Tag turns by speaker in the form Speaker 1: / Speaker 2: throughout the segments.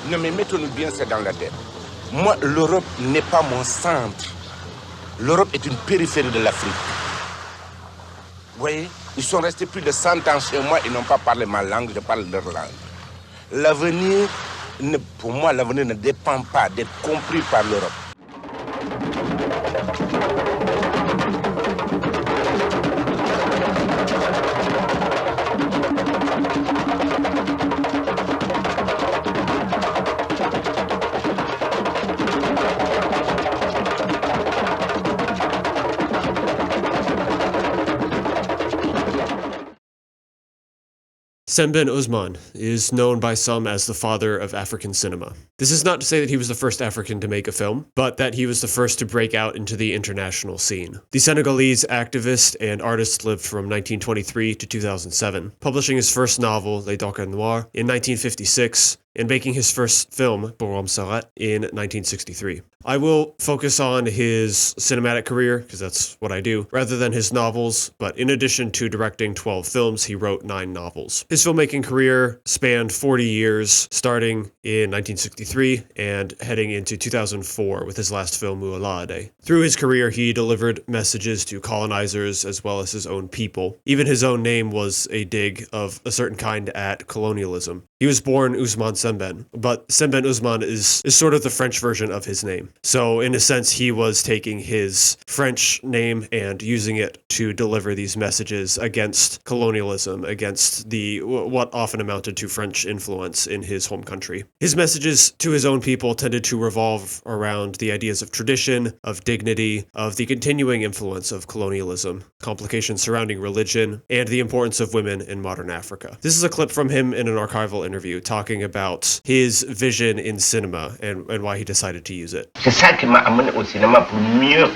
Speaker 1: Non mais mettons-nous bien ça dans la tête. Moi, l'Europe n'est pas mon centre. L'Europe est une périphérie de l'Afrique. Vous voyez, ils sont restés plus de 100 ans chez moi, ils n'ont pas parlé ma langue, je parle leur langue. L'avenir, pour moi, l'avenir ne dépend pas d'être compris par l'Europe.
Speaker 2: Sembène Ousmane is known by some as the father of African cinema. This is not to say that he was the first African to make a film, but that he was the first to break out into the international scene. The Senegalese activist and artist lived from 1923 to 2007, publishing his first novel, Les Docs Noirs, in 1956, and making his first film, Borom Sarat, in 1963. I will focus on his cinematic career, because that's what I do, rather than his novels, but in addition to directing 12 films, he wrote 9 novels. His filmmaking career spanned 40 years, starting in 1963 and heading into 2004 with his last film, Moolaade. Through his career, he delivered messages to colonizers as well as his own people. Even his own name was a dig of a certain kind at colonialism. He was born Ousmane Sembène, but Sembène Ousmane is sort of the French version of his name. So in a sense, he was taking his French name and using it to deliver these messages against colonialism, against the what often amounted to French influence in his home country. His messages to his own people tended to revolve around the ideas of tradition, of dignity, of the continuing influence of colonialism, complications surrounding religion, and the importance of women in modern Africa. This is a clip from him in an archival interview talking about his vision in cinema and why he decided to use it.
Speaker 1: C'est ça qui m'a amené au cinéma pour mieux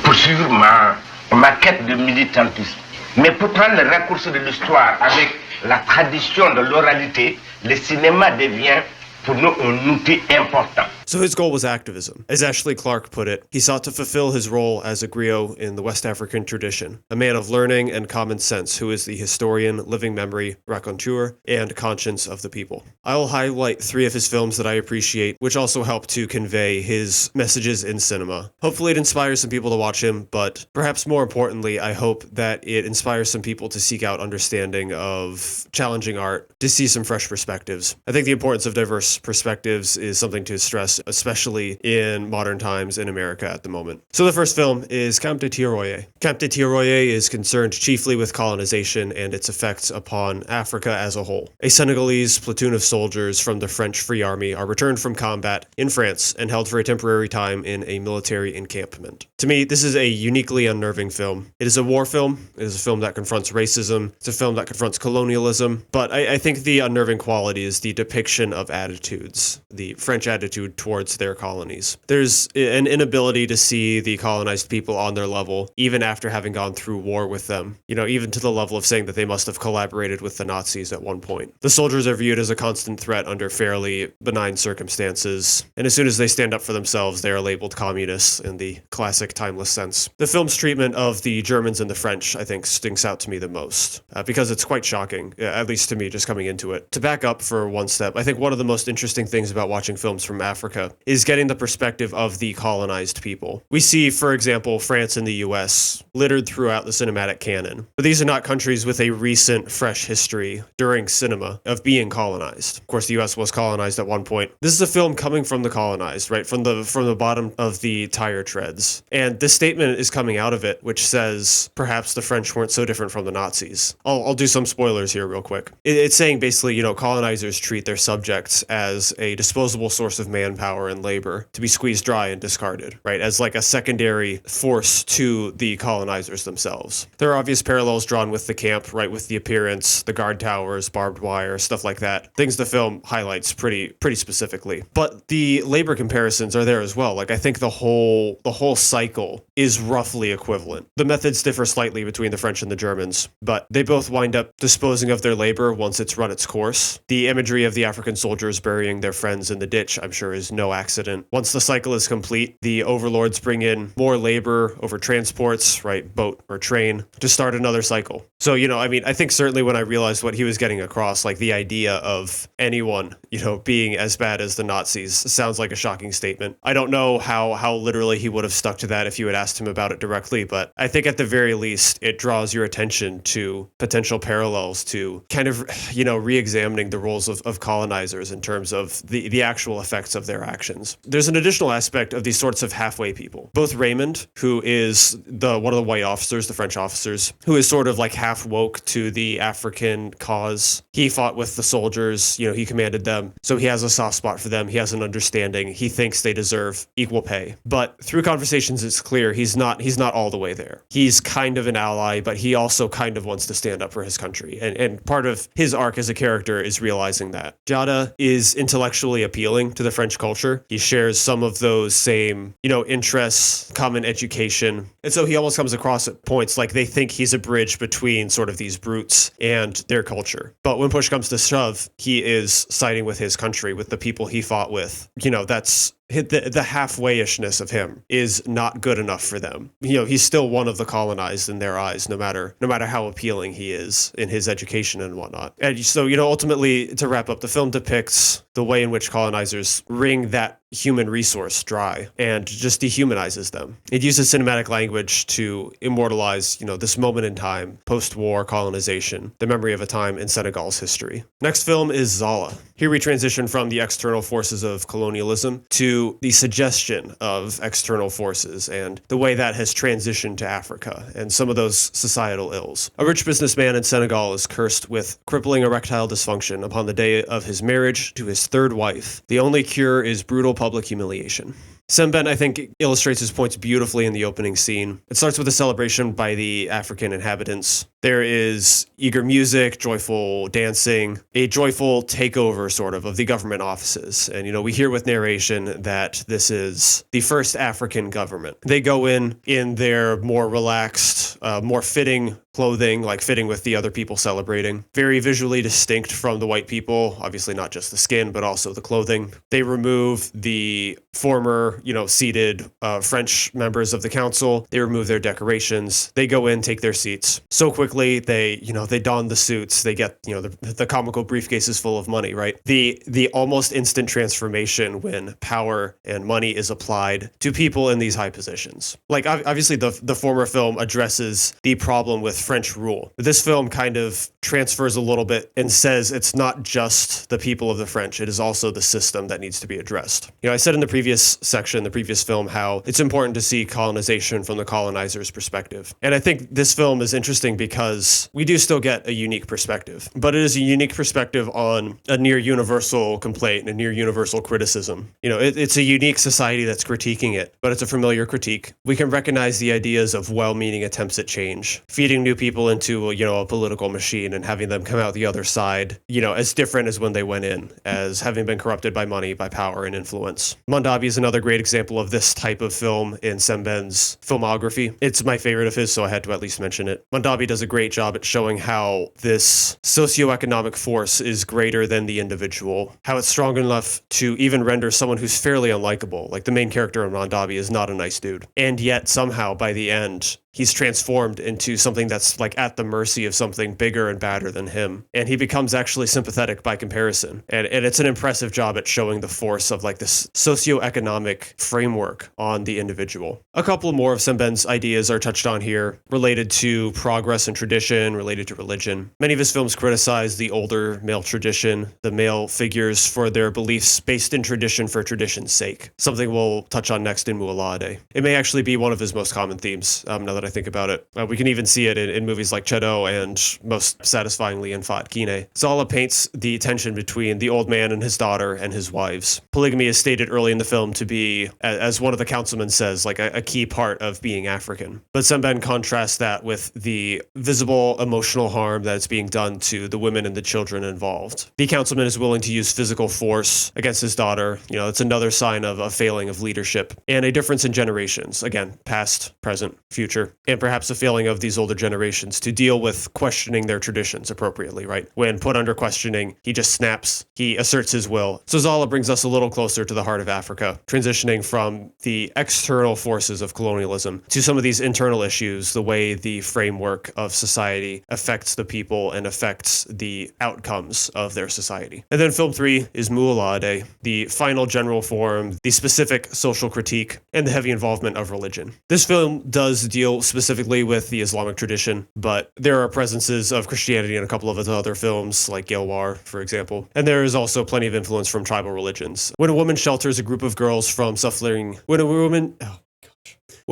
Speaker 1: poursuivre ma quête de militantisme. Mais pour prendre le raccourci de l'histoire avec la tradition de l'oralité, le cinéma devient pour nous un outil important.
Speaker 2: So his goal was activism. As Ashley Clark put it, he sought to fulfill his role as a griot in the West African tradition, a man of learning and common sense who is the historian, living memory, raconteur, and conscience of the people. I will highlight 3 of his films that I appreciate, which also help to convey his messages in cinema. Hopefully it inspires some people to watch him, but perhaps more importantly, I hope that it inspires some people to seek out understanding of challenging art, to see some fresh perspectives. I think the importance of diverse perspectives is something to stress, especially in modern times in America at the moment. So the first film is Camp de Thiaroye. Camp de Thiaroye is concerned chiefly with colonization and its effects upon Africa as a whole. A Senegalese platoon of soldiers from the French Free Army are returned from combat in France and held for a temporary time in a military encampment. To me, this is a uniquely unnerving film. It is a war film. It is a film that confronts racism. It's a film that confronts colonialism. But I think the unnerving quality is the depiction of attitudes, the French attitude towards their colonies. There's an inability to see the colonized people on their level, even after having gone through war with them, even to the level of saying that they must have collaborated with the Nazis at one point. The soldiers are viewed as a constant threat under fairly benign circumstances, and as soon as they stand up for themselves, they are labeled communists in the classic timeless sense. The film's treatment of the Germans and the French, I think, stinks out to me the most, because it's quite shocking, at least to me, just coming into it. To back up for one step, I think one of the most interesting things about watching films from Africa is getting the perspective of the colonized people. We see, for example, France and the US littered throughout the cinematic canon, but these are not countries with a recent, fresh history during cinema of being colonized. Of course, the US was colonized at one point. This is a film coming from the colonized, right, from the bottom of the tire treads. And this statement is coming out of it, which says perhaps the French weren't so different from the Nazis. I'll do some spoilers here real quick. It's saying basically, colonizers treat their subjects as a disposable source of manpower and labor to be squeezed dry and discarded, right, as like a secondary force to the colonizers themselves. There are obvious parallels drawn with the camp, right, with the appearance, the guard towers, barbed wire, stuff like that. Things the film highlights pretty specifically. But the labor comparisons are there as well. Like, I think the whole cycle is roughly equivalent. The methods differ slightly between the French and the Germans, but they both wind up disposing of their labor once it's run its course. The imagery of the African soldiers burying their friends in the ditch, I'm sure, is no accident. Once the cycle is complete, the overlords bring in more labor over transports, right, boat or train, to start another cycle. So, I think certainly when I realized what he was getting across, like the idea of anyone, being as bad as the Nazis sounds like a shocking statement. I don't know how literally he would have stuck to that if you had asked him about it directly, but I think at the very least, it draws your attention to potential parallels to kind of, re-examining the roles of colonizers in terms of the actual effects of their actions. There's an additional aspect of these sorts of halfway people. Both Raymond, who is one of the white officers, the French officers, who is sort of like half woke to the African cause. He fought with the soldiers, he commanded them, so he has a soft spot for them. He has an understanding. He thinks they deserve equal pay. But through conversations, it's clear he's not all the way there. He's kind of an ally, but he also kind of wants to stand up for his country. And part of his arc as a character is realizing that. Xala is intellectually appealing to the French culture. He shares some of those same, interests, common education. And so he almost comes across at points like they think he's a bridge between sort of these brutes and their culture. But when push comes to shove, he is siding with his country, with the people he fought with. That's the halfway-ishness of him is not good enough for them. He's still one of the colonized in their eyes, no matter how appealing he is in his education and whatnot. And so, ultimately, to wrap up, the film depicts the way in which colonizers wring that human resource dry and just dehumanizes them. It uses cinematic language to immortalize, this moment in time, post-war colonization, the memory of a time in Senegal's history. Next film is Xala. Here we transition from the external forces of colonialism to the suggestion of external forces and the way that has transitioned to Africa and some of those societal ills. A rich businessman in Senegal is cursed with crippling erectile dysfunction upon the day of his marriage to his third wife. The only cure is brutal public humiliation. Sembène, I think, illustrates his points beautifully in the opening scene. It starts with a celebration by the African inhabitants. There is eager music, joyful dancing, a joyful takeover, sort of the government offices. And, we hear with narration that this is the first African government. They go in their more relaxed, more fitting clothing, like fitting with the other people celebrating. Very visually distinct from the white people, obviously not just the skin, but also the clothing. They remove the former, seated French members of the council. They remove their decorations. They go in, take their seats. So quickly, they don the suits. They get, the comical briefcases full of money, right? The almost instant transformation when power and money is applied to people in these high positions. Like, obviously, the former film addresses the problem with French rule. This film kind of transfers a little bit and says it's not just the people of the French, it is also the system that needs to be addressed. I said in the previous section, the previous film, how it's important to see colonization from the colonizer's perspective. And I think this film is interesting because we do still get a unique perspective, but it is a unique perspective on a near universal complaint and a near universal criticism. It's a unique society that's critiquing it, but it's a familiar critique. We can recognize the ideas of well-meaning attempts at change, feeding new people into a political machine and having them come out the other side, as different as when they went in, as having been corrupted by money, by power and influence. Mondavi is another great example of this type of film in Sembène's filmography. It's my favorite of his, so I had to at least mention it. Mondavi does a great job at showing how this socioeconomic force is greater than the individual, how it's strong enough to even render someone who's fairly unlikable, like the main character of Mondavi is not a nice dude. And yet somehow by the end, he's transformed into something that's like at the mercy of something bigger and badder than him. And he becomes actually sympathetic by comparison. And it's an impressive job at showing the force of like this socioeconomic framework on the individual. A couple more of Sembène's ideas are touched on here, related to progress and tradition, related to religion. Many of his films criticize the older male tradition, the male figures for their beliefs based in tradition for tradition's sake, something we'll touch on next in Moolaade. It may actually be one of his most common themes, now that I think about it. We can even see it in movies like Chedo and most satisfyingly in Fat Kine. Xala paints the tension between the old man and his daughter and his wives. Polygamy is stated early in the film to be, as one of the councilmen says, like a key part of being African. But Sembène contrasts that with the visible emotional harm that is being done to the women and the children involved. The councilman is willing to use physical force against his daughter. It's another sign of a failing of leadership and a difference in generations. Again, past, present, future, and perhaps a failing of these older generations to deal with questioning their traditions appropriately, right? When put under questioning, he just snaps, he asserts his will. So Xala brings us a little closer to the heart of Africa, transitioning from the external forces of colonialism to some of these internal issues, the way the framework of society affects the people and affects the outcomes of their society. And then film 3 is Moolaade, the final general form, the specific social critique, and the heavy involvement of religion. This film does deal specifically with the Islamic tradition, but there are presences of Christianity in a couple of his other films, like Noire, for example. And there is also plenty of influence from tribal religions. When a woman shelters a group of girls from suffering, When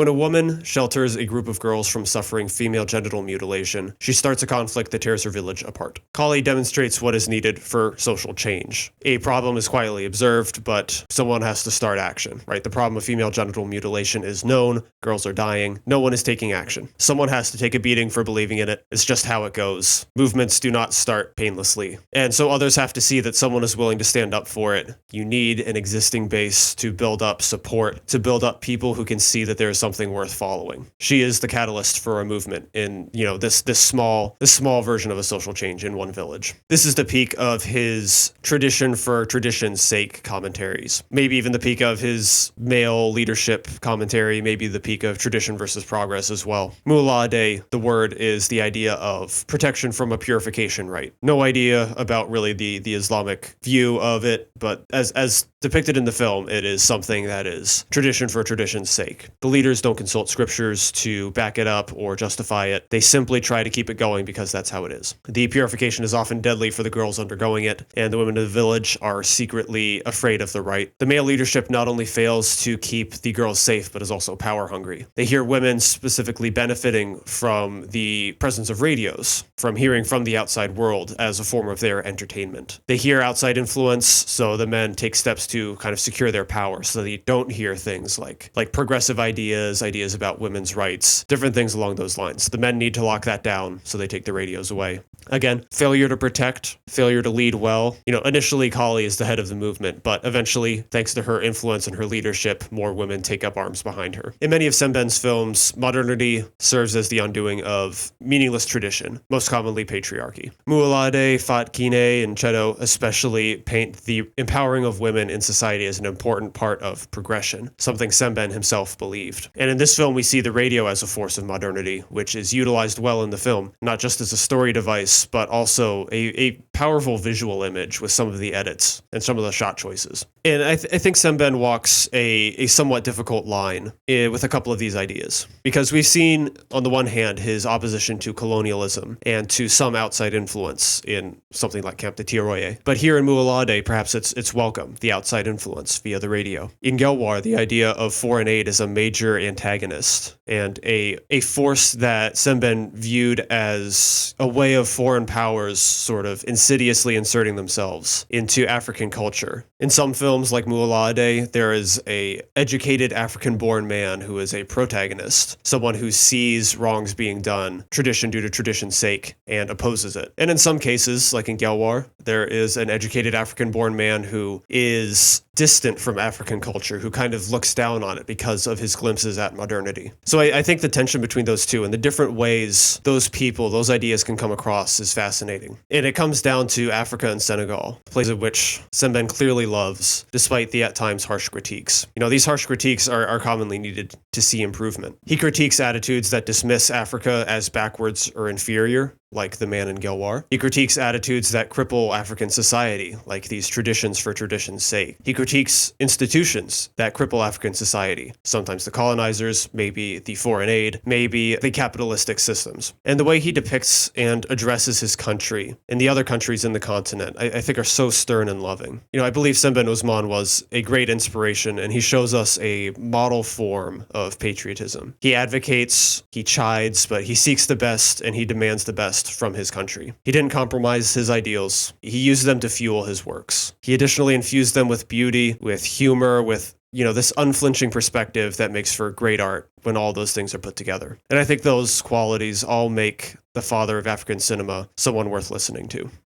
Speaker 2: a woman shelters a group of girls from suffering female genital mutilation, she starts a conflict that tears her village apart. Kali demonstrates what is needed for social change. A problem is quietly observed, but someone has to start action, right? The problem of female genital mutilation is known, girls are dying, no one is taking action. Someone has to take a beating for believing in it. It's just how it goes. Movements do not start painlessly. And so others have to see that someone is willing to stand up for it. You need an existing base to build up support, to build up people who can see that there is something worth following. She is the catalyst for a movement in, this small version of a social change in one village. This is the peak of his tradition for tradition's sake commentaries. Maybe even the peak of his male leadership commentary, maybe the peak of tradition versus progress as well. Moolaade, the word is the idea of protection from a purification rite. No idea about really the Islamic view of it, but as depicted in the film, it is something that is tradition for tradition's sake. The leaders don't consult scriptures to back it up or justify it. They simply try to keep it going because that's how it is. The purification is often deadly for the girls undergoing it, and the women of the village are secretly afraid of the rite. The male leadership not only fails to keep the girls safe, but is also power hungry. They hear women specifically benefiting from the presence of radios, from hearing from the outside world as a form of their entertainment. They hear outside influence, so the men take steps to kind of secure their power so they don't hear things like progressive ideas about women's rights, different things along those lines. The men need to lock that down, so they take the radios away. Again, failure to protect, failure to lead well. Initially Kali is the head of the movement, but eventually, thanks to her influence and her leadership, more women take up arms behind her. In many of Sembène's films, modernity serves as the undoing of meaningless tradition, most commonly patriarchy. Moolaade, Fat Kine, and Chedo especially paint the empowering of women in society as an important part of progression, something Sembène himself believed. And in this film, we see the radio as a force of modernity, which is utilized well in the film, not just as a story device, but also a powerful visual image with some of the edits and some of the shot choices. And I think Sembène walks a somewhat difficult line with a couple of these ideas, because we've seen, on the one hand, his opposition to colonialism and to some outside influence in something like Camp de Thiaroye. But here in Moolaade, perhaps it's welcome, the outside influence via the radio. In Gelwar, the idea of foreign aid is a major antagonist and a force that Sembène viewed as a way of foreign powers sort of insidiously inserting themselves into African culture. In some films like Moolaade, there is a educated African-born man who is a protagonist, someone who sees wrongs being done, tradition due to tradition's sake, and opposes it. And in some cases, like in Gelwar, there is an educated African-born man who is distant from African culture, who kind of looks down on it because of his glimpses at modernity. So I think the tension between those two and the different ways those people, those ideas can come across is fascinating. And it comes down to Africa and Senegal, places of which Sembène clearly loves, despite the at times harsh critiques. These harsh critiques are commonly needed to see improvement. He critiques attitudes that dismiss Africa as backwards or inferior, like The Man in Gelwar. He critiques attitudes that cripple African society, like these traditions for tradition's sake. He critiques institutions that cripple African society, sometimes the colonizers, maybe the foreign aid, maybe the capitalistic systems. And the way he depicts and addresses his country and the other countries in the continent, I think are so stern and loving. I believe Sembène Ousmane was a great inspiration, and he shows us a model form of patriotism. He advocates, he chides, but he seeks the best and he demands the best from his country. He didn't compromise his ideals. He used them to fuel his works. He additionally infused them with beauty, with humor, with this unflinching perspective that makes for great art when all those things are put together. And I think those qualities all make the father of African cinema someone worth listening to.